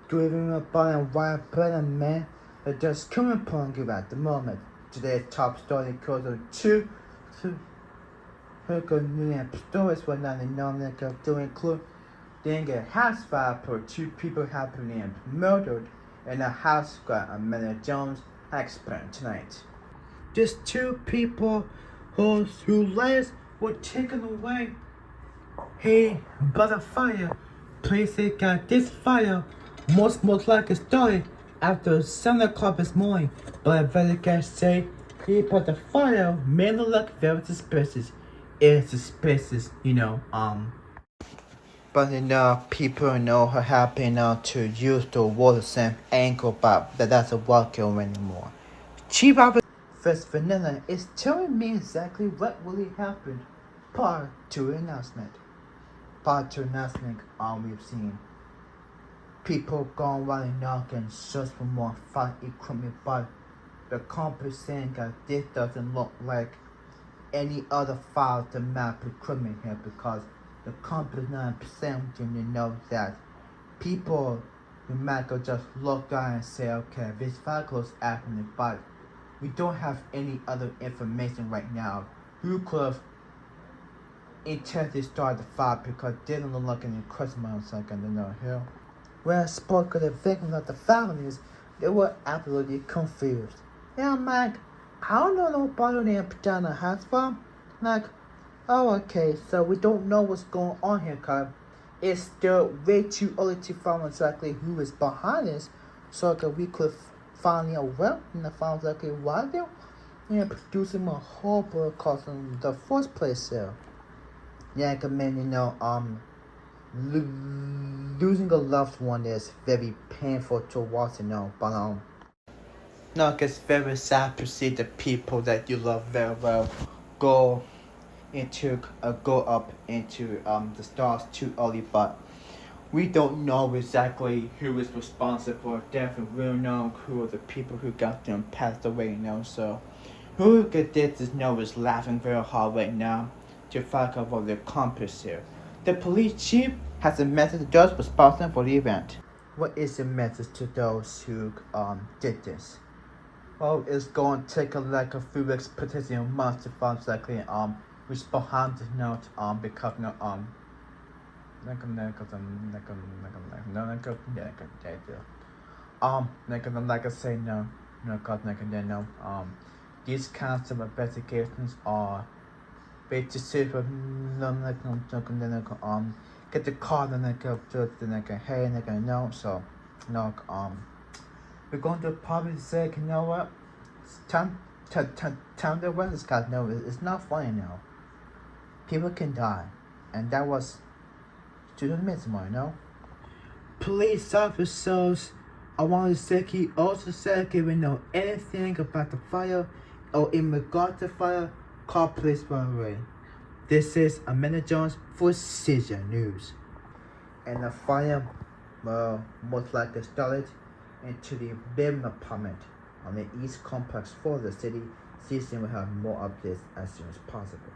driving upon a white pregnant man that just coming upon you at the moment. Today's top story goes on two million stories were not known to include then a house fire for two people have been murdered in a house got Amanda Jones explained tonight. Just two people whose lives were taken away. Hey, but a fire. Police got this fire most likely started after 7 o'clock this morning, but investigators say he put the fire made it look very suspicious. It's suspicious, But people know her happy now to use the water same angle, but that doesn't work anymore. Chief Officer First Vanilla is telling me exactly what really happened prior to announcement. Prior to announcement, we've seen people going around and knocking just for more fire equipment, but the company saying that this doesn't look like any other fire to map equipment here because the company 9% to know that people might go just look out and say, okay, this fire is happening, but we don't have any other information right now. Who could have intended to start the fire because they don't look like any Christmas like in the hill. When I spoke with the victims of the families, they were absolutely confused. Yeah, I'm like, I don't know nobody named Pajana House from. Like, oh, okay, so we don't know what's going on here, cause it's still way too early to find exactly who is behind this, so that we could finally out and find exactly why they're producing a horrible cause in the first place here. Yeah, I mean, losing a loved one is very painful to watch, but no, it's very sad to see the people that you love very well go up into the stars too early, but we don't know exactly who is responsible for death, and we don't know who are the people who got them passed away, so who did this is laughing very hard right now to find out what the accomplice here. The police chief has a message to those responsible for the event. What is the message to those who did this? Well, it's going to take a few weeks, potentially a month to find exactly which behind the note because like I say these kinds of investigations are basically get the card and hey so we're going to probably say you know what it's time to run this guy. No, it's not funny now. People can die, and that was 2 minutes more, Police officers, I want to say he also said he didn't know anything about the fire or in regard to fire, call police right away. This is Amanda Jones for CJN News. And the fire, most likely started into the building apartment on the east complex for the city. CJN will have more updates as soon as possible.